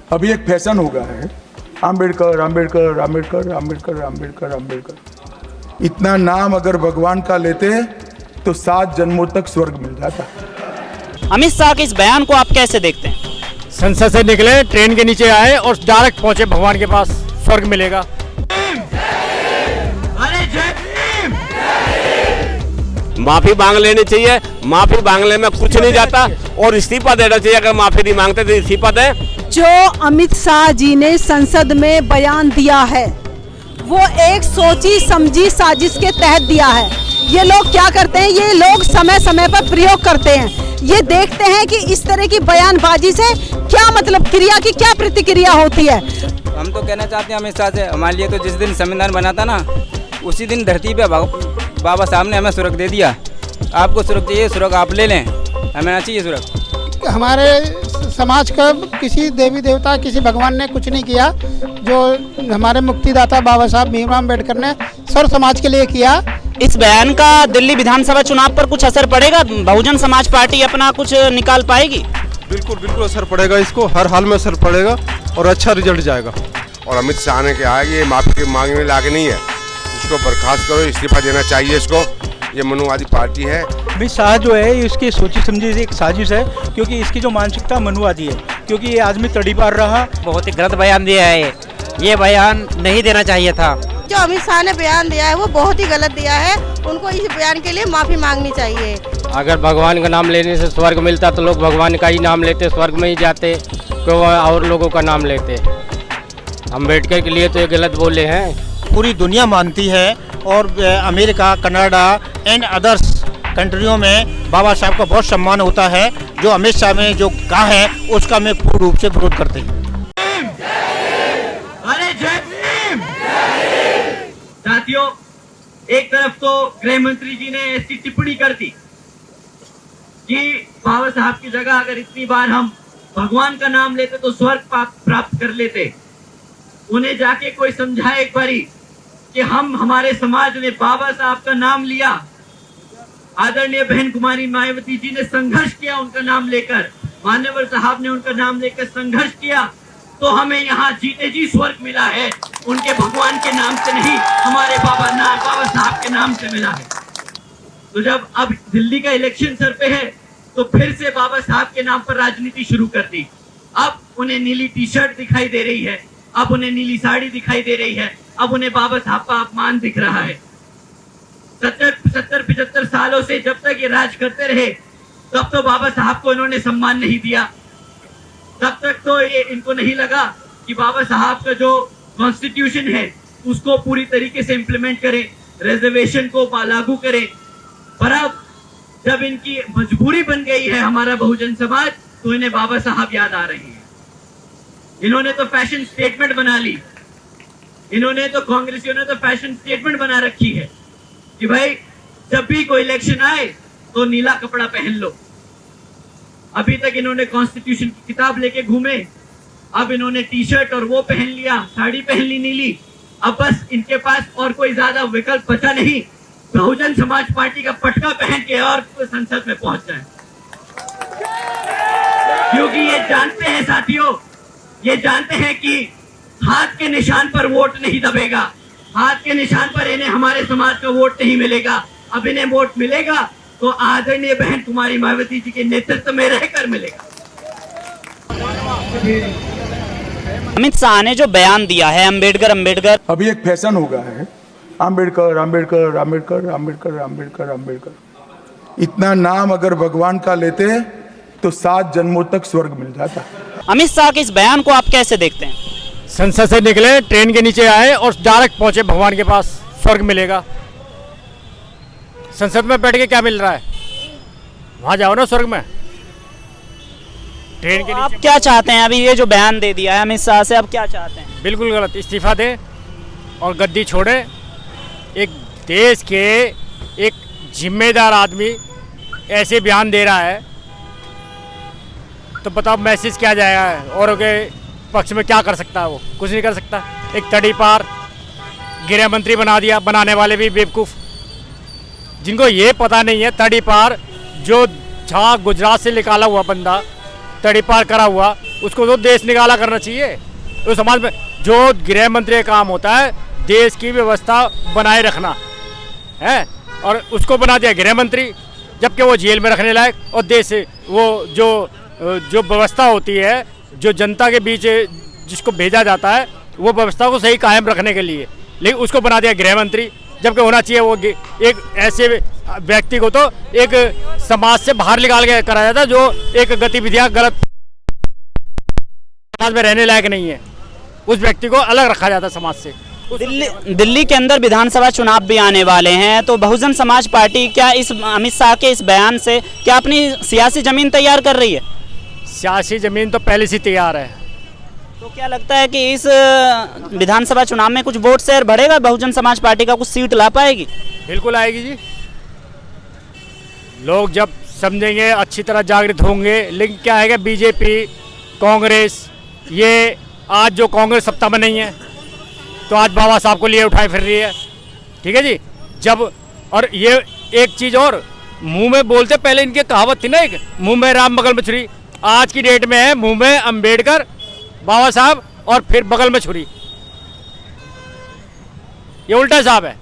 अभी एक फैशन हो गया है, आम्बेडकर आम्बेडकर आम्बेडकर आम्बेडकर आम्बेडकर आम्बेडकर। इतना नाम अगर भगवान का लेते तो 7 जन्मों तक स्वर्ग मिल जाता। अमित शाह के इस बयान को आप कैसे देखते हैं? संसद से निकले, ट्रेन के नीचे आए और डायरेक्ट पहुंचे भगवान के पास, स्वर्ग मिलेगा। माफी मांग लेनी चाहिए, माफी मांगने में कुछ नहीं जाता और इस्तीफा देना चाहिए। अगर माफी नहीं मांगते तो इस्तीफा दें। जो अमित शाह जी ने संसद में बयान दिया है वो एक सोची समझी साजिश के तहत दिया है। ये लोग क्या करते हैं, ये लोग समय समय पर प्रयोग करते हैं। ये देखते हैं कि इस तरह की बयानबाजी से क्या मतलब क्रिया की क्या प्रतिक्रिया होती है। हम तो कहना चाहते हैं अमित शाह से, हमारे लिए तो जिस दिन संविधान बना था ना, उसी दिन धरती पे बाबा साहब ने हमें सुरक्षा दे दिया। आपको सुरक्षा चाहिए, सुरक्षा आप ले लें, हमें ना चाहिए सुरक्षा। हमारे समाज का किसी देवी देवता, किसी भगवान ने कुछ नहीं किया। जो हमारे मुक्तिदाता बाबा साहब भीमराव अम्बेडकर ने सर्व समाज के लिए किया। इस बयान का दिल्ली विधानसभा चुनाव पर कुछ असर पड़ेगा? बहुजन समाज पार्टी अपना कुछ निकाल पाएगी? बिल्कुल बिल्कुल असर पड़ेगा, इसको हर हाल में असर पड़ेगा और अच्छा रिजल्ट जाएगा। और अमित शाह ने कहा है कि ये माफी के मांगने लायक नहीं है, इसको बर्खास्त करो, इस्तीफा देना चाहिए इसको। ये मनुवादी पार्टी है। अमित शाह जो है इसकी सोची समझी एक साजिश है, क्योंकि इसकी जो मानसिकता मनुवादी है, क्योंकि ये आदमी तड़ीपार रहा। बहुत ही गलत बयान दिया है, ये बयान नहीं देना चाहिए था। जो अमित शाह ने बयान दिया है वो बहुत ही गलत दिया है। उनको इस बयान के लिए माफी मांगनी चाहिए। अगर भगवान का नाम लेने से स्वर्ग मिलता तो लोग भगवान का ही नाम लेते, स्वर्ग में ही जाते, क्यों और लोगों का नाम लेते। अम्बेडकर के लिए तो ये गलत बोले हैं। पूरी दुनिया मानती है और अमेरिका, कनाडा एंड अदर्स कंट्रियों में बाबा साहब का बहुत सम्मान होता है। जो अमित शाह ने जो कहा है उसका मैं पूर्ण रूप से विरोध करते हैं। साथियों, एक तरफ तो गृह मंत्री जी ने ऐसी टिप्पणी कर दी कि बाबा साहब की जगह अगर इतनी बार हम भगवान का नाम लेते तो स्वर्ग प्राप्त कर लेते। उन्हें जाके कोई समझाए एक बारी कि हमारे समाज ने बाबा साहब का नाम लिया, आदरणीय बहन कुमारी मायावती जी ने संघर्ष किया उनका नाम लेकर, मान्यवर साहब ने उनका नाम लेकर संघर्ष किया, तो हमें यहाँ जीते जी स्वर्ग मिला है। उनके भगवान के नाम से नहीं, हमारे बाबा साहब के नाम से मिला है। तो जब अब दिल्ली का इलेक्शन सर पे है तो फिर से बाबा साहब के नाम पर राजनीति शुरू कर दी। अब उन्हें नीली टी शर्ट दिखाई दे रही है, अब उन्हें नीली साड़ी दिखाई दे रही है, अब उन्हें बाबा साहब का अपमान दिख रहा है। 70-75 सालों से जब तक ये राज करते रहे तब तो बाबा साहब को इन्होंने सम्मान नहीं दिया, तब तक तो ये इनको नहीं लगा कि बाबा साहब का जो कॉन्स्टिट्यूशन है उसको पूरी तरीके से इम्प्लीमेंट करें, रिजर्वेशन को लागू करें। पर अब जब इनकी मजबूरी बन गई है हमारा बहुजन समाज, तो इन्हें बाबा साहब याद आ रहे हैं। इन्होंने तो फैशन स्टेटमेंट बना ली, इन्होंने तो कांग्रेसियों ने तो फैशन स्टेटमेंट बना रखी है कि भाई जब भी कोई इलेक्शन आए तो नीला कपड़ा पहन लो। अभी तक इन्होंने कॉन्स्टिट्यूशन की किताब लेके घूमे, अब इन्होंने टी शर्ट और वो पहन लिया, साड़ी पहन ली नीली। अब बस इनके पास और कोई ज्यादा विकल्प बचा नहीं, बहुजन समाज पार्टी का पटका पहन के और संसद में पहुंच जाए। क्योंकि ये जानते हैं साथियों, ये जानते हैं कि हाथ के निशान पर वोट नहीं दबेगा, हाथ के निशान पर इन्हें हमारे समाज का वोट नहीं मिलेगा। अब इन्हें वोट मिलेगा तो आदरणीय बहन कुमारी मायावती जी के नेतृत्व में रहकर मिलेगा। अमित शाह ने जो बयान दिया है अम्बेडकर अभी एक फैशन हो गया है, आम्बेडकर आम्बेडकर आम्बेडकर आम्बेडकर आम्बेडकर आम्बेडकर। इतना नाम अगर भगवान का लेते तो 7 जन्मों तक स्वर्ग मिल जाता। अमित शाह के इस बयान को आप कैसे देखते हैं? संसद से निकले, ट्रेन के नीचे आए और डायरेक्ट पहुंचे भगवान के पास, स्वर्ग मिलेगा। संसद में बैठ के क्या मिल रहा है, वहां जाओ ना स्वर्ग में। ट्रेन के नीचे आप क्या चाहते हैं? अभी ये जो बयान दे दिया है अमित शाह से, आप क्या चाहते हैं? बिल्कुल गलत, इस्तीफा दे और गद्दी छोड़े। एक देश के एक जिम्मेदार आदमी ऐसे बयान दे रहा है तो बताओ मैसेज क्या जाएगा, और के पक्ष में क्या कर सकता है? वो कुछ नहीं कर सकता। एक तड़ीपार गृह मंत्री बना दिया, बनाने वाले भी बेवकूफ़, जिनको ये पता नहीं है तड़ीपार जो जहाँ गुजरात से निकाला हुआ बंदा तड़ीपार करा हुआ, उसको तो देश निकाला करना चाहिए। तो समाज में जो गृह मंत्री का काम होता है देश की व्यवस्था बनाए रखना है, और उसको बना दिया गृह मंत्री, जबकि वो जेल में रखने लायक, और देश वो जो व्यवस्था होती है जो जनता के बीच जिसको भेजा जाता है वो व्यवस्था को सही कायम रखने के लिए, लेकिन उसको बना दिया गृह मंत्री, जबकि होना चाहिए वो एक ऐसे व्यक्ति को तो एक समाज से बाहर निकाल के कराया जाता जो एक गतिविधियां गलत समाज में रहने लायक नहीं है, उस व्यक्ति को अलग रखा जाता समाज से। दिल्ली के अंदर विधानसभा चुनाव भी आने वाले हैं, तो बहुजन समाज पार्टी क्या इस अमित शाह के इस बयान से क्या अपनी सियासी जमीन तैयार कर रही है? सियासी जमीन तो पहले से तैयार है। तो क्या लगता है कि इस विधानसभा चुनाव में कुछ वोट शेयर बढ़ेगा, बहुजन समाज पार्टी का कुछ सीट ला पाएगी? बिल्कुल आएगी जी, लोग जब समझेंगे अच्छी तरह जागृत होंगे। लेकिन क्या है कि बीजेपी कांग्रेस, ये आज जो कांग्रेस सत्ता में नहीं है तो आज बाबा साहब को लिए उठाए फिर रही है, ठीक है जी। जब और ये एक चीज़ और, मुंह में बोलते पहले इनके कहावत थी ना, एक मुंह में राम बगल में छुरी, आज की डेट में है मुंह में अंबेडकर बाबा साहब और फिर बगल में छुरी, ये उल्टा हिसाब है।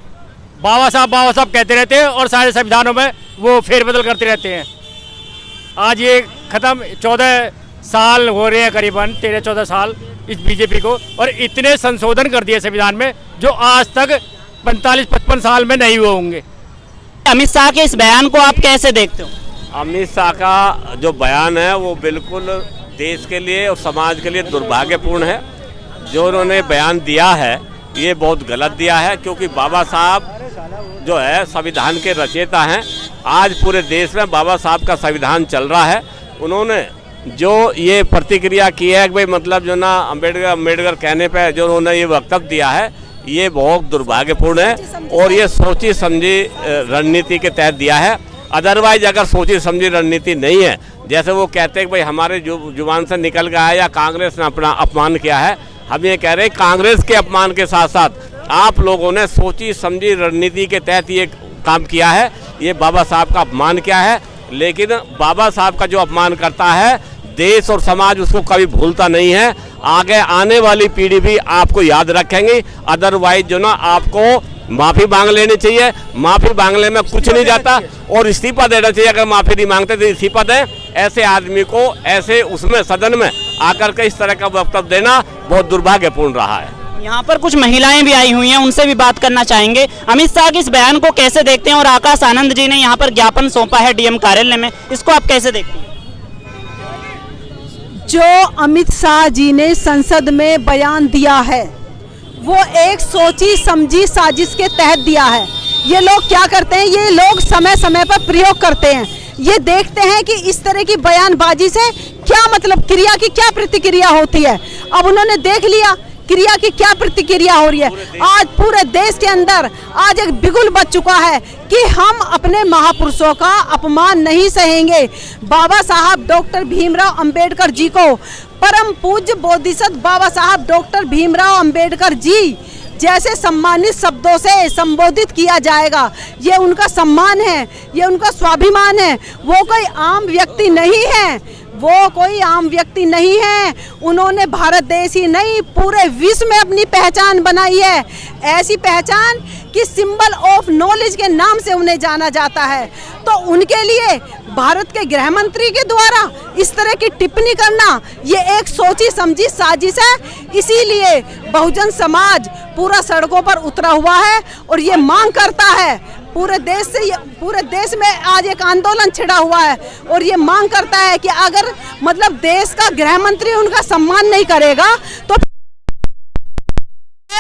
बाबा साहब कहते रहते हैं और सारे संविधानों में वो फेरबदल करते रहते हैं। आज ये खत्म, 14 साल हो रहे हैं, करीबन 13-14 साल इस बीजेपी को, और इतने संशोधन कर दिए संविधान में जो आज तक 45-55 साल में नहीं हुए होंगे। अमित शाह के इस बयान को आप कैसे देखते हो? अमित शाह का जो बयान है वो बिल्कुल देश के लिए और समाज के लिए दुर्भाग्यपूर्ण है। जो उन्होंने बयान दिया है ये बहुत गलत दिया है, क्योंकि बाबा साहब जो है संविधान के रचयिता हैं। आज पूरे देश में बाबा साहब का संविधान चल रहा है। उन्होंने जो ये प्रतिक्रिया की है कि भाई मतलब जो ना अम्बेडकर कहने पे जो उन्होंने ये वक्तव्य दिया है ये बहुत दुर्भाग्यपूर्ण है, और ये सोची समझी रणनीति के तहत दिया है। अदरवाइज अगर सोची समझी रणनीति नहीं है, जैसे वो कहते हैं कि भाई हमारे जुबान से निकल गया है या कांग्रेस ने अपना अपमान किया है, हम ये कह रहे हैं कांग्रेस के अपमान के साथ साथ आप लोगों ने सोची समझी रणनीति के तहत ये काम किया है। ये बाबा साहब का अपमान किया है, लेकिन बाबा साहब का जो अपमान करता है देश और समाज उसको कभी भूलता नहीं है। आगे आने वाली पीढ़ी भी आपको याद रखेंगे। अदरवाइज जो ना आपको माफ़ी मांग लेनी चाहिए। माफ़ी मांगने में कुछ नहीं जाता, और इस्तीफा देना चाहिए। अगर माफ़ी नहीं मांगते तो इस्तीफा दें। ऐसे आदमी को ऐसे उसमें सदन में आकर के इस तरह का वक्तव्य देना बहुत दुर्भाग्यपूर्ण रहा है। यहाँ पर कुछ महिलाएं भी आई हुई हैं, उनसे भी बात करना चाहेंगे। अमित शाह के इस बयान को कैसे देखते हैं? और आकाश आनंद जी ने यहाँ पर ज्ञापन सौंपा है डीएम कार्यालय में, इसको आप कैसे देखते हैं? जो अमित शाह जी ने संसद में बयान दिया है वो एक सोची समझी साजिश के तहत दिया है। ये लोग क्या करते हैं, ये लोग समय समय पर प्रयोग करते हैं। ये देखते हैं कि इस तरह की बयानबाजी से क्या मतलब क्रिया की क्या प्रतिक्रिया होती है। अब उन्होंने देख लिया क्रिया की क्या प्रतिक्रिया हो रही है। आज पूरे देश के अंदर आज एक बिगुल बच चुका है कि हम अपने महापुरुषों का अपमान नहीं सहेंगे। बाबा साहब डॉक्टर भीमराव अंबेडकर जी को परम पूज्य बोधिसत्व बाबा साहब डॉक्टर भीमराव अंबेडकर जी जैसे सम्मानित शब्दों से संबोधित किया जाएगा, ये उनका सम्मान है, ये उनका स्वाभिमान है। वो कोई आम व्यक्ति नहीं है, वो कोई आम व्यक्ति नहीं है। उन्होंने भारत देश ही नहीं पूरे विश्व में अपनी पहचान बनाई है। ऐसी पहचान कि सिंबल ऑफ नॉलेज के नाम से उन्हें जाना जाता है। तो उनके लिए भारत के गृह मंत्री के द्वारा इस तरह की टिप्पणी करना ये एक सोची समझी साजिश है। इसीलिए बहुजन समाज पूरा सड़कों पर उतरा हुआ है और ये मांग करता है पूरे देश में आज एक आंदोलन छिड़ा हुआ है और ये मांग करता है कि अगर मतलब देश का गृह मंत्री उनका सम्मान नहीं करेगा तो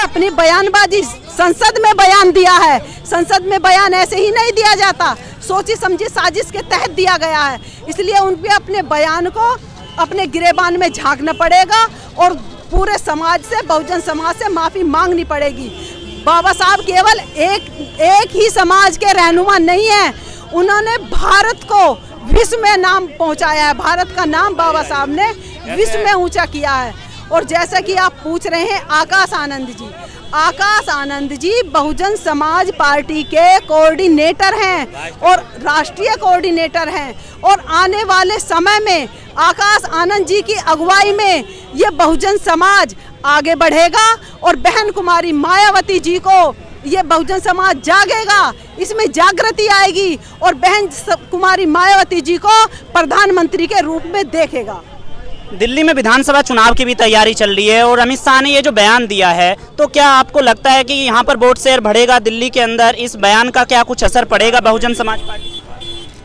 अपनी बयानबाजी संसद में बयान दिया है। संसद में बयान ऐसे ही नहीं दिया जाता, सोची समझी साजिश के तहत दिया गया है। इसलिए उनके अपने बयान को अपने गिरेबान में झांकना पड़ेगा और पूरे समाज से, बहुजन समाज से माफी मांगनी पड़ेगी। बाबा साहब केवल एक ही समाज के रहनुमा नहीं है, उन्होंने भारत को विश्व में नाम पहुंचाया है। भारत का नाम बाबा साहब ने विश्व में ऊंचा किया है और जैसा कि आप पूछ रहे हैं आकाश आनंद जी बहुजन समाज पार्टी के कोऑर्डिनेटर हैं और राष्ट्रीय कोऑर्डिनेटर हैं, और आने वाले समय में आकाश आनंद जी की अगुवाई में ये बहुजन समाज आगे बढ़ेगा और बहन कुमारी मायावती जी को ये बहुजन समाज जागेगा, इसमें जागृति आएगी और बहन कुमारी मायावती जी को प्रधानमंत्री के रूप में देखेगा। दिल्ली में विधानसभा चुनाव की भी तैयारी चल रही है और अमित शाह ने ये जो बयान दिया है, तो क्या आपको लगता है कि यहाँ पर वोट शेयर बढ़ेगा दिल्ली के अंदर? इस बयान का क्या कुछ असर पड़ेगा बहुजन समाज पार्टी?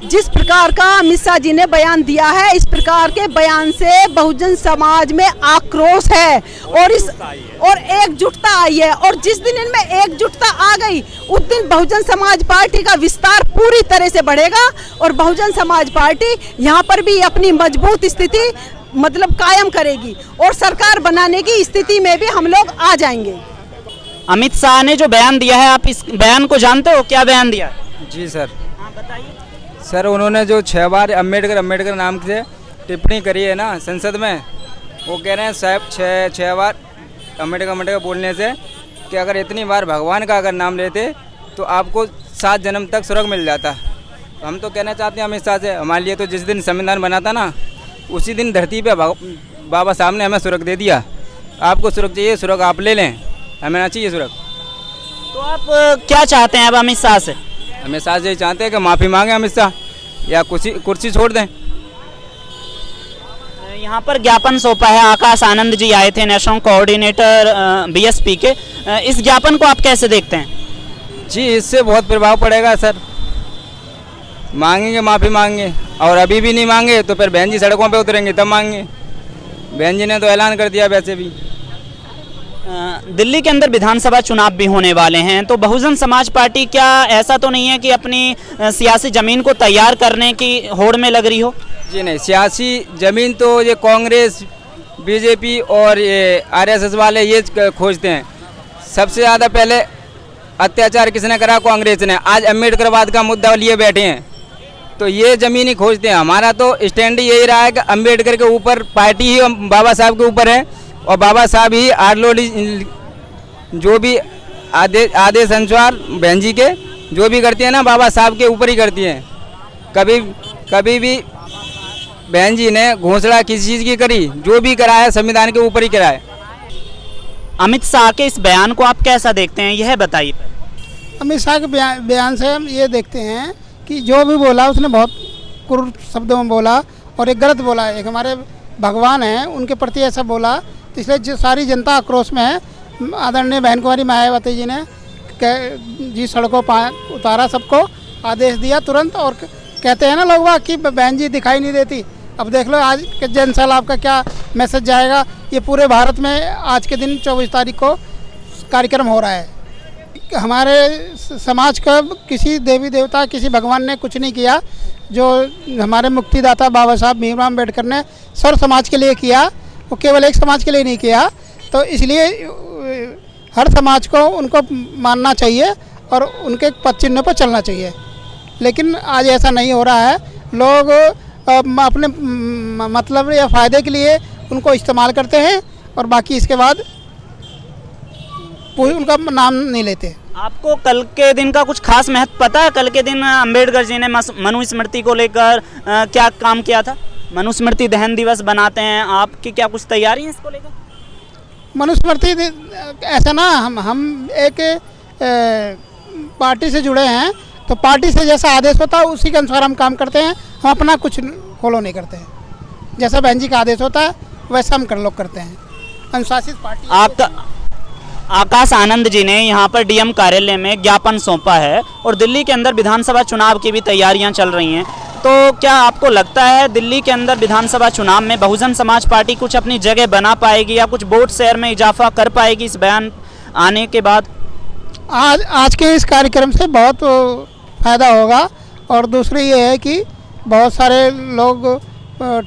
जिस प्रकार का अमित शाह जी ने बयान दिया है, इस प्रकार के बयान से बहुजन समाज में आक्रोश है और एकजुटता आई है, और जिस दिन इनमें एकजुटता आ गई उस दिन बहुजन समाज पार्टी का विस्तार पूरी तरह से बढ़ेगा और बहुजन समाज पार्टी यहाँ पर भी अपनी मजबूत स्थिति कायम करेगी और सरकार बनाने की स्थिति में भी हम लोग आ जाएंगे। अमित शाह ने जो बयान दिया है, आप इस बयान को जानते हो? क्या बयान दिया? जी सर, सर उन्होंने जो 6 बार अम्बेडकर नाम से टिप्पणी करी है ना संसद में, वो कह रहे हैं साहब 6 बार अम्बेडकर बोलने से कि अगर इतनी बार भगवान का अगर नाम लेते तो आपको 7 जन्म तक स्वर्ग मिल जाता। हम तो कहना चाहते हैं अमित शाह से, हमारे लिए तो जिस दिन संविधान बना था ना, उसी दिन धरती पे बाबा साहब ने हमें स्वर्ग दे दिया। आपको स्वर्ग चाहिए, स्वर्ग आप ले लें, हमें ना चाहिए स्वर्ग। तो आप क्या चाहते हैं अब अमित शाह से? अमित शाह से चाहते हैं कि माफ़ी मांगे अमित शाह, या कुर्सी छोड़ दें। यहाँ पर ज्ञापन सौंपा है, आकाश आनंद जी आए थे, नेशनल कोऑर्डिनेटर बीएसपी के। इस ज्ञापन को आप कैसे देखते हैं? जी, इससे बहुत प्रभाव पड़ेगा सर। मांगेंगे, माफ़ी मांगेंगे, और अभी भी नहीं मांगे तो फिर बहन जी सड़कों पे उतरेंगे तब मांगेंगे। बहन जी ने तो ऐलान कर दिया वैसे भी। दिल्ली के अंदर विधानसभा चुनाव भी होने वाले हैं, तो बहुजन समाज पार्टी क्या ऐसा तो नहीं है कि अपनी सियासी ज़मीन को तैयार करने की होड़ में लग रही हो? जी नहीं, सियासी ज़मीन तो ये कांग्रेस, बीजेपी और ये आरएसएस वाले ये खोजते हैं। सबसे ज़्यादा पहले अत्याचार किसने करा? कांग्रेस ने। आज अम्बेडकरवाद का मुद्दा लिए बैठे हैं, तो ये ज़मीन ही खोजते हैं। हमारा तो स्टैंड यही रहा है कि अम्बेडकर के ऊपर पार्टी ही बाबा साहब के ऊपर है, और बाबा साहब ही आरलोडी जो भी आदेश अनुसार बहन जी के जो भी करती है ना, बाबा साहब के ऊपर ही करती हैं। कभी भी बहन जी ने घोषणा किसी चीज़ की करी, जो भी करा है संविधान के ऊपर ही करा है। अमित शाह के इस बयान को आप कैसा देखते हैं, यह बताइए। अमित शाह के बयान से हम ये देखते हैं कि जो भी बोला उसने बहुत क्रूर शब्दों में बोला और एक गलत बोला। एक हमारे भगवान हैं, उनके प्रति ऐसा बोला, तो इसलिए जो सारी जनता आक्रोश में है। आदरणीय बहन कुमारी मायावती जी ने जी सड़कों पर उतारा, सबको आदेश दिया तुरंत। और कहते हैं ना लोग कि बहन जी दिखाई नहीं देती। अब देख लो आज के जनसैलाब का क्या मैसेज जाएगा। ये पूरे भारत में आज के दिन 24 तारीख को कार्यक्रम हो रहा है। हमारे समाज का किसी देवी देवता, किसी भगवान ने कुछ नहीं किया। जो हमारे मुक्तिदाता बाबा साहब भीमराव अम्बेडकर ने सर्व समाज के लिए किया, वो केवल एक समाज के लिए नहीं किया। तो इसलिए हर समाज को उनको मानना चाहिए और उनके पद चिन्हों पर चलना चाहिए। लेकिन आज ऐसा नहीं हो रहा है। लोग अपने मतलब या फ़ायदे के लिए उनको इस्तेमाल करते हैं और बाकी इसके बाद उनका नाम नहीं लेते। आपको कल के दिन का कुछ खास महत्व पता है? कल के दिन अम्बेडकर जी ने मनुस्मृति को लेकर क्या काम किया था? मनुस्मृति दहन दिवस बनाते हैं, आपकी क्या कुछ तैयारी है इसको लेकर? मनुस्मृति ऐसा ना, हम एक पार्टी से जुड़े हैं, तो पार्टी से जैसा आदेश होता है उसी के अनुसार हम काम करते हैं। हम अपना कुछ फॉलो नहीं करते हैं। जैसा बहन जी का आदेश होता है वैसा हम लोग करते हैं। अनुशासित पार्टी। आकाश आनंद जी ने यहाँ पर डीएम कार्यालय में ज्ञापन सौंपा है और दिल्ली के अंदर विधानसभा चुनाव की भी तैयारियां चल रही हैं, तो क्या आपको लगता है दिल्ली के अंदर विधानसभा चुनाव में बहुजन समाज पार्टी कुछ अपनी जगह बना पाएगी या कुछ वोट शेयर में इजाफा कर पाएगी इस बयान आने के बाद? आज के इस कार्यक्रम से बहुत फ़ायदा होगा। और दूसरी ये है कि बहुत सारे लोग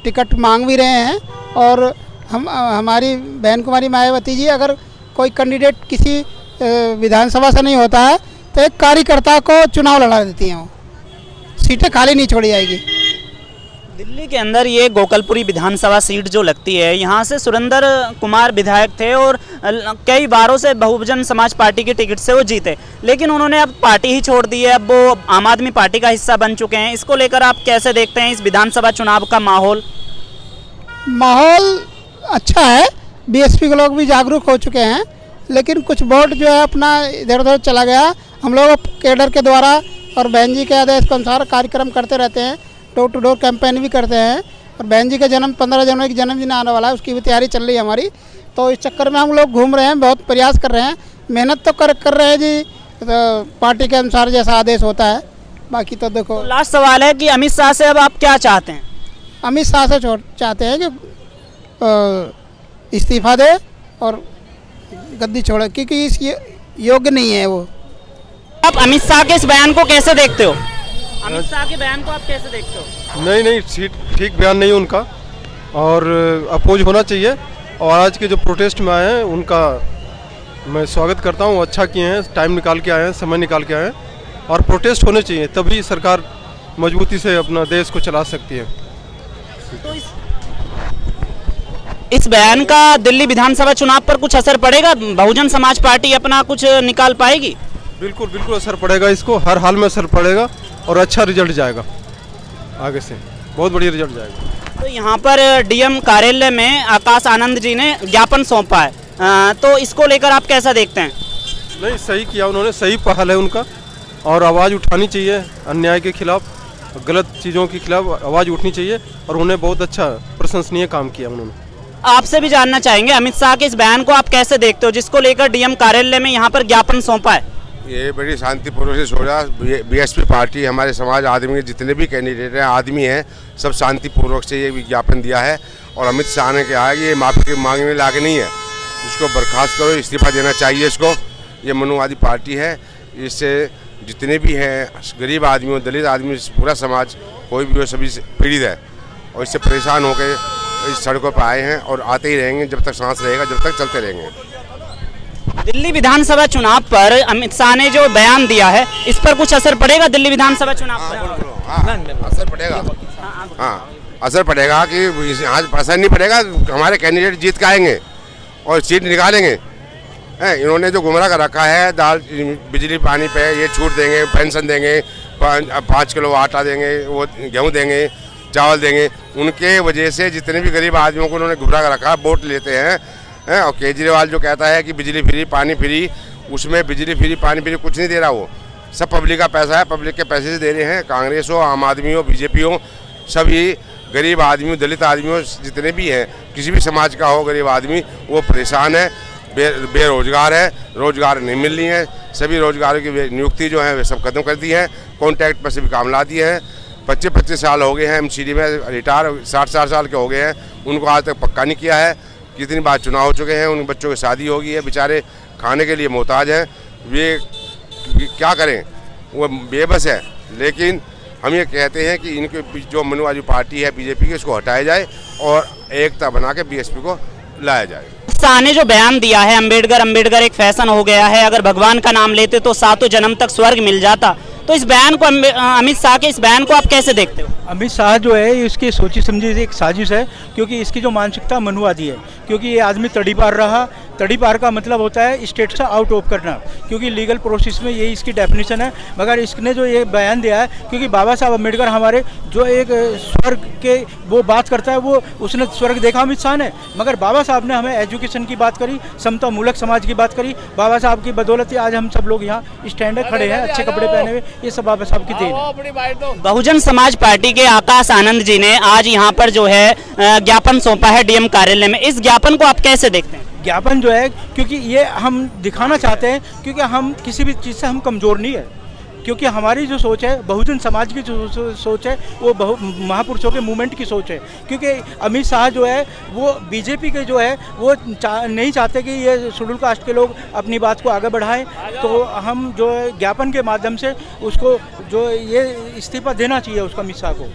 टिकट मांग भी रहे हैं, और हमारी बहन कुमारी मायावती जी अगर कोई कैंडिडेट किसी विधानसभा से नहीं होता है तो एक कार्यकर्ता को चुनाव लड़ा देती हैं। वो सीटें खाली नहीं छोड़ी जाएगी। दिल्ली के अंदर ये गोकलपुरी विधानसभा सीट जो लगती है, यहाँ से सुरेंद्र कुमार विधायक थे और कई बारों से बहुजन समाज पार्टी की टिकट से वो जीते, लेकिन उन्होंने अब पार्टी ही छोड़ दी है। अब वो आम आदमी पार्टी का हिस्सा बन चुके हैं। इसको लेकर आप कैसे देखते हैं इस विधानसभा चुनाव का माहौल? माहौल अच्छा है, बीएसपी के लोग भी जागरूक हो चुके हैं, लेकिन कुछ वोट जो है अपना इधर उधर चला गया। हम लोग केडर के द्वारा और बहन जी के आदेश के अनुसार कार्यक्रम करते रहते हैं, डोर टू डोर कैंपेन भी करते हैं। और बहन जी का जन्म 15 जनवरी की जन्मदिन आने वाला है, उसकी भी तैयारी चल रही है हमारी। तो इस चक्कर में हम लोग घूम रहे हैं, बहुत प्रयास कर रहे हैं, मेहनत तो कर रहे हैं जी, तो पार्टी के अनुसार जैसा आदेश होता है। बाकी तो देखो, तो लास्ट सवाल है कि अमित शाह से अब आप क्या चाहते हैं? अमित शाह से चाहते हैं कि इस्तीफा दे और गद्दी छोड़े, क्योंकि इस योग्य नहीं है वो। आप अमित शाह के इस बयान को कैसे देखते हो? अमित शाह के बयान को आप कैसे देखते हो? नहीं ठीक बयान नहीं उनका, और अपोज होना चाहिए। और आज के जो प्रोटेस्ट में आए हैं उनका मैं स्वागत करता हूँ, अच्छा किए हैं, टाइम निकाल के आए हैं, समय निकाल के आए हैं, और प्रोटेस्ट होने चाहिए, तभी सरकार मजबूती से अपना देश को चला सकती है। तो इस बयान का दिल्ली विधानसभा चुनाव पर कुछ असर पड़ेगा? बहुजन समाज पार्टी अपना कुछ निकाल पाएगी? बिल्कुल असर पड़ेगा, इसको हर हाल में असर पड़ेगा और अच्छा रिजल्ट जाएगा, आगे से बहुत बढ़िया रिजल्ट जाएगा। तो यहाँ पर डीएम कार्यालय में आकाश आनंद जी ने ज्ञापन सौंपा है, तो इसको लेकर आप कैसा देखते हैं? नहीं, सही किया उन्होंने, सही पहल है उनका, और आवाज़ उठानी चाहिए अन्याय के खिलाफ, गलत चीज़ों के खिलाफ आवाज़ उठनी चाहिए, और उन्हें बहुत अच्छा प्रशंसनीय काम किया उन्होंने। आपसे भी जानना चाहेंगे, अमित शाह के इस बयान को आप कैसे देखते हो, जिसको लेकर डीएम कार्यालय में यहाँ पर ज्ञापन सौंपा है? ये बड़ी शांतिपूर्वक से सोचा। बीएसपी पार्टी हमारे समाज आदमी के जितने भी कैंडिडेट हैं, आदमी हैं, सब शांतिपूर्वक से ये विज्ञापन दिया है। और अमित शाह ने कहा है कि ये माफी मांगने लायक नहीं है, इसको बर्खास्त करो, इस्तीफा देना चाहिए इसको। ये मनुवादी पार्टी है, इससे जितने भी हैं गरीब आदमी हो, दलित आदमी, पूरा समाज कोई भी हो, सभी पीड़ित है, और इससे परेशान होकर इस सड़कों पर आए हैं और आते ही रहेंगे जब तक सांस रहेगा, जब तक चलते रहेंगे। दिल्ली विधानसभा चुनाव पर अमित शाह ने जो बयान दिया है, इस पर कुछ असर पड़ेगा दिल्ली विधानसभा चुनाव पर? असर पड़ेगा, हाँ असर पड़ेगा कि आज असर नहीं पड़ेगा, हमारे कैंडिडेट जीत के आएंगे और सीट निकालेंगे। इन्होंने जो गुमराह कर रखा है, दाल बिजली पानी पे ये छूट देंगे, पेंशन देंगे, 5 किलो आटा देंगे, वो गेहूँ देंगे, चावल देंगे, उनके वजह से जितने भी गरीब आदमियों को उन्होंने गुमराह कर रखा है, वोट लेते हैं। और केजरीवाल जो कहता है कि बिजली फ्री पानी फ्री, उसमें बिजली फ्री पानी फ्री कुछ नहीं दे रहा, वो सब पब्लिक का पैसा है, पब्लिक के पैसे से दे रहे हैं। कांग्रेस हो, आम आदमी हो, बीजेपी हो, सभी गरीब आदमी हो, दलित आदमी हो, जितने भी हैं, किसी भी समाज का हो गरीब आदमी, वो परेशान है, बेरोजगार है, रोजगार नहीं मिल रही है। सभी रोजगारों की नियुक्ति जो है वे सब खत्म कर दी है, कॉन्ट्रैक्ट पर से भी काम ला दिए हैं। 25-25 साल हो गए हैं एमसीडी में रिटायर, 60 साल के हो गए हैं, उनको आज तक पक्का नहीं किया है। कितनी बार चुनाव हो चुके हैं, उन बच्चों की शादी हो गई है, बेचारे खाने के लिए मोहताज हैं, वे क्या करें, वो बेबस है। लेकिन हम ये कहते हैं कि इनके जो मनुवादी पार्टी है बीजेपी की, उसको हटाया जाए और एकता बना के बीएसपी को लाया जाए। शाह ने जो बयान दिया है, अंबेडकर एक फैशन हो गया है, अगर भगवान का नाम लेते तो 7 जन्म तक स्वर्ग मिल जाता, तो इस बयान को, अमित शाह के इस बयान को आप कैसे देखते हो? अमित शाह जो है इसकी सोची समझी एक साजिश है, क्योंकि इसकी जो मानसिकता मनुवादी है, क्योंकि ये आदमी तड़ी पार रहा। तड़ी पार का मतलब होता है स्टेट से आउट ऑफ करना, क्योंकि लीगल प्रोसेस में यही इसकी डेफिनेशन है। मगर इसने जो ये बयान दिया है, क्योंकि बाबा साहब अम्बेडकर हमारे जो एक स्वर्ग के वो बात करता है, वो उसने स्वर्ग देखा अमित शाह ने, मगर बाबा साहब ने हमें एजुकेशन की बात करी, समता मूलक समाज की बात करी। बाबा साहब की बदौलत आज हम सब लोग यहाँ स्टैंड खड़े हैं, अच्छे कपड़े पहने हुए, ये सब बाबा साहब की देन है। बहुजन समाज पार्टी के आकाश आनंद जी ने आज यहाँ पर जो है ज्ञापन सौंपा है डीएम कार्यालय में, इस ज्ञापन को आप कैसे देखते हैं? ज्ञापन जो है, क्योंकि ये हम दिखाना चाहते हैं, क्योंकि हम किसी भी चीज़ से हम कमज़ोर नहीं है, क्योंकि हमारी जो सोच है, बहुजन समाज की जो सोच है, वो महापुरुषों के मूवमेंट की सोच है। क्योंकि अमित शाह जो है वो बीजेपी के जो है वो नहीं चाहते कि ये शेड्यूल कास्ट के लोग अपनी बात को आगे बढ़ाएं, तो हम जो है ज्ञापन के माध्यम से उसको जो ये इस्तीफा देना चाहिए उसका अमित शाह को।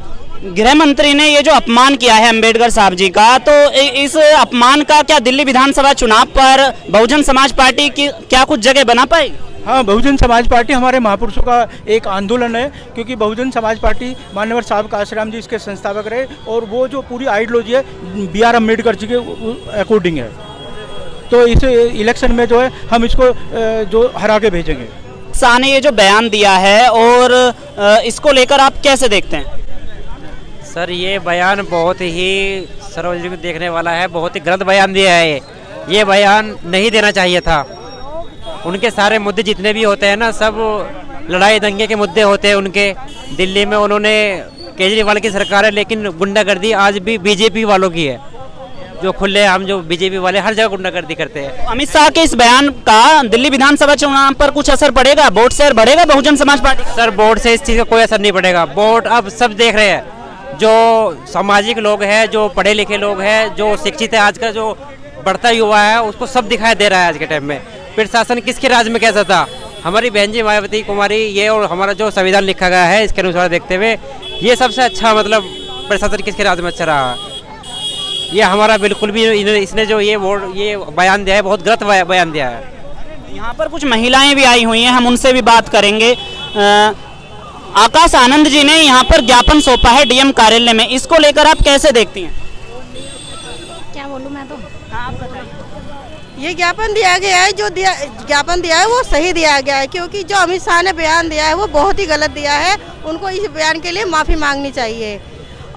गृह मंत्री ने ये जो अपमान किया है अंबेडकर साहब जी का, तो इस अपमान का क्या दिल्ली विधानसभा चुनाव पर बहुजन समाज पार्टी की क्या कुछ जगह बना पाएगी? हाँ, बहुजन समाज पार्टी हमारे महापुरुषों का एक आंदोलन है, क्योंकि बहुजन समाज पार्टी मान्यवर साहब काशीराम जी इसके संस्थापक रहे और वो जो पूरी आइडियोलॉजी है BR अम्बेडकर जी के अकॉर्डिंग है। तो इस इलेक्शन में जो है हम इसको जो हरा के भेजेंगे। शाह ने ये जो बयान दिया है और इसको लेकर आप कैसे देखते हैं? सर ये बयान बहुत ही सार्वजनिक देखने वाला है, बहुत ही गलत बयान दिया है। ये बयान नहीं देना चाहिए था। उनके सारे मुद्दे जितने भी होते हैं ना, सब लड़ाई दंगे के मुद्दे होते हैं उनके। दिल्ली में उन्होंने केजरीवाल की सरकार है, लेकिन गुंडागर्दी आज भी बीजेपी वालों की है, जो खुले हम जो बीजेपी वाले हर जगह गुंडागर्दी करते हैं। अमित शाह के इस बयान का दिल्ली विधानसभा चुनाव पर कुछ असर पड़ेगा? वोट शेयर बढ़ेगा Bahujan Samaj party? Sir vote से इस चीज़ का कोई असर नहीं पड़ेगा। वोट अब सब देख रहे हैं, जो सामाजिक लोग हैं, जो पढ़े लिखे लोग हैं, जो शिक्षित है, आज का जो बढ़ता युवा है, उसको सब दिखाई दे रहा है आज के टाइम में। प्रशासन किसके राज में कैसा था? हमारी बहन जी मायावती कुमारी ये, और हमारा जो संविधान लिखा गया है इसके अनुसार देखते हुए ये सबसे अच्छा मतलब प्रशासन किसके राज में अच्छा रहा? ये हमारा बिल्कुल भी इसने जो ये बयान दिया है बहुत गलत बयान दिया है। यहाँ पर कुछ महिलाएं भी आई हुई हैं, हम उनसे भी बात करेंगे। आकाश आनंद जी ने यहाँ पर ज्ञापन सौंपा है डीएम कार्यालय में, इसको लेकर आप कैसे देखती हैं? क्या बोलूँ मैं तो? आप बताइए। ये ज्ञापन दिया गया है, जो ज्ञापन दिया है वो सही दिया गया है, क्योंकि जो अमित शाह ने बयान दिया है वो बहुत ही गलत दिया है। उनको इस बयान के लिए माफ़ी मांगनी चाहिए।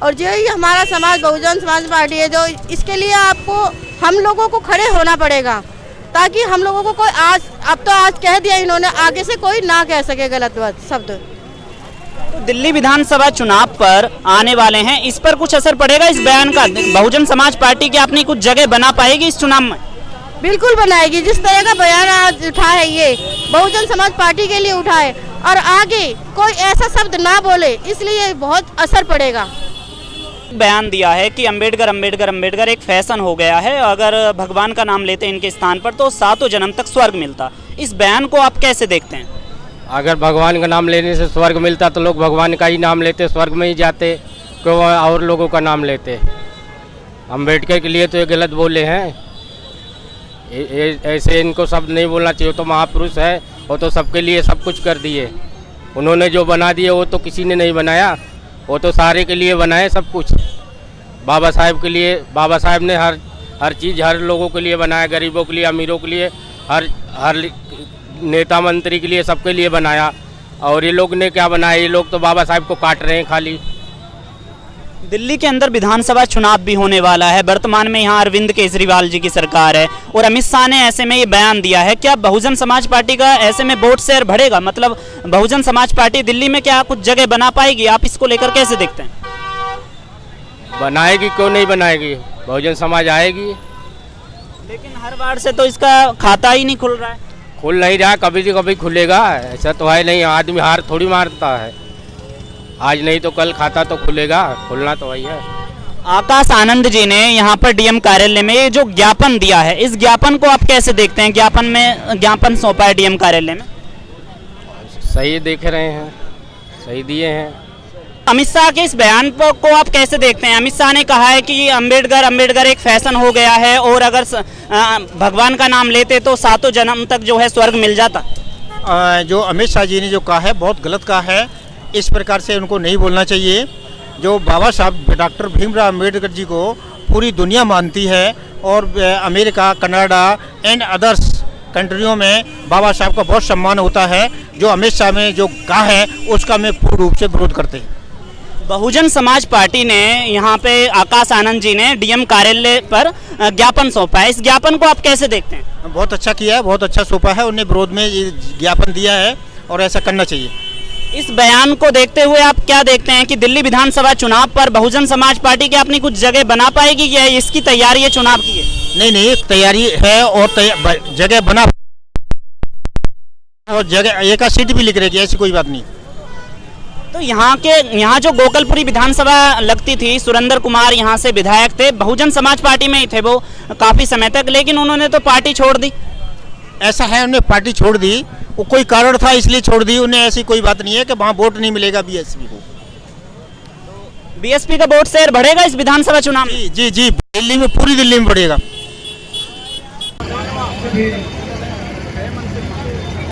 और जो ये हमारा समाज बहुजन समाज पार्टी है, जो इसके लिए आपको हम लोगों को खड़े होना पड़ेगा, ताकि हम लोगों को कोई अब तो आज कह दिया इन्होंने, आगे से कोई ना कह सके गलत शब्द। तो दिल्ली विधानसभा चुनाव पर आने वाले हैं, इस पर कुछ असर पड़ेगा इस बयान का? बहुजन समाज पार्टी की अपनी कुछ जगह बना पाएगी इस चुनाव में? बिल्कुल बनाएगी। जिस तरह का बयान आज उठा है ये बहुजन समाज पार्टी के लिए उठा है, और आगे कोई ऐसा शब्द ना बोले, इसलिए बहुत असर पड़ेगा। बयान दिया है कि अंबेडकर अंबेडकर अंबेडकर एक फैशन हो गया है, अगर भगवान का नाम लेते इनके स्थान पर तो सातों जन्म तक स्वर्ग मिलता। इस बयान को आप कैसे देखते हैं? अगर भगवान का नाम लेने से स्वर्ग मिलता तो लोग भगवान का ही नाम लेते, स्वर्ग में ही जाते, क्यों और लोगों का नाम लेते? अंबेडकर के लिए तो ये गलत बोले हैं। ऐसे इनको शब्द नहीं बोलना चाहिए। तो महापुरुष है, वो तो सबके लिए सब कुछ कर दिए। उन्होंने जो बना दिए वो तो किसी ने नहीं बनाया, वो तो सारे के लिए बनाए सब कुछ। बाबा साहेब के लिए, बाबा साहेब ने हर चीज़ हर लोगों के लिए बनाया, गरीबों के लिए, अमीरों के लिए, हर नेता मंत्री के लिए, सबके लिए बनाया। और ये लोग ने क्या बनाया? ये लोग तो बाबा साहेब को काट रहे हैं खाली। दिल्ली के अंदर विधानसभा चुनाव भी होने वाला है। वर्तमान में यहाँ अरविंद केजरीवाल जी की सरकार है और अमित शाह ने ऐसे में ये बयान दिया है। क्या बहुजन समाज पार्टी का ऐसे में वोट शेयर बढ़ेगा? मतलब बहुजन समाज पार्टी दिल्ली में क्या कुछ जगह बना पाएगी? आप इसको लेकर कैसे देखते हैं? बनाएगी, क्यों नहीं बनाएगी? बहुजन समाज आएगी। लेकिन हर बार से तो इसका खाता ही नहीं खुल रहा है। खुल नहीं रहा, कभी तो कभी खुलेगा, ऐसा तो है नहीं। आदमी हार थोड़ी मारता है, आज नहीं तो कल खाता तो खुलेगा, खुलना तो वही है। आकाश आनंद जी ने यहाँ पर डीएम कार्यालय में ये जो ज्ञापन दिया है, इस ज्ञापन को आप कैसे देखते हैं? ज्ञापन सौंपा है डीएम कार्यालय में, सही देख रहे हैं, सही दिए हैं। अमित शाह के इस बयान को आप कैसे देखते हैं? अमित शाह ने कहा है कि अंबेडकर अंबेडकर एक फैशन हो गया है और अगर भगवान का नाम लेते तो सातों जन्म तक जो है स्वर्ग मिल जाता। जो अमित शाह जी ने जो कहा है बहुत गलत कहा है। इस प्रकार से उनको नहीं बोलना चाहिए। जो बाबा साहब डॉक्टर भीमराव अंबेडकर जी को पूरी दुनिया मानती है और अमेरिका, कनाडा एंड अदर्स कंट्रियों में बाबा साहब का बहुत सम्मान होता है। जो अमित शाह में जो कहा है उसका मैं पूर्ण रूप से विरोध करते हैं। बहुजन समाज पार्टी ने यहाँ पे आकाश आनंद जी ने डीएम कार्यालय पर ज्ञापन सौंपा है, इस ज्ञापन को आप कैसे देखते हैं? बहुत अच्छा किया है, बहुत अच्छा सौंपा है। उन्हें विरोध में ये ज्ञापन दिया है और ऐसा करना चाहिए। इस बयान को देखते हुए आप क्या देखते हैं कि दिल्ली विधानसभा चुनाव पर बहुजन समाज पार्टी की अपनी कुछ जगह बना पाएगी या इसकी तैयारी है चुनाव की है? नहीं, तैयारी है और जगह बना और जगह एक सीट भी लिख रही है, ऐसी कोई बात नहीं। तो यहाँ जो गोकलपुरी विधानसभा लगती थी, सुरेंद्र कुमार यहाँ से विधायक थे, बहुजन समाज पार्टी में ही थे वो काफी समय तक, लेकिन उन्होंने तो पार्टी छोड़ दी। ऐसा है, उन्हें पार्टी छोड़ दी, वो कोई कारण था इसलिए छोड़ दी उन्हें। ऐसी कोई बात नहीं है कि वहाँ वोट नहीं मिलेगा बीएसपी को। बीएसपी का वोट शेयर बढ़ेगा इस विधानसभा चुनाव में? जी, दिल्ली में, पूरी दिल्ली में बढ़ेगा।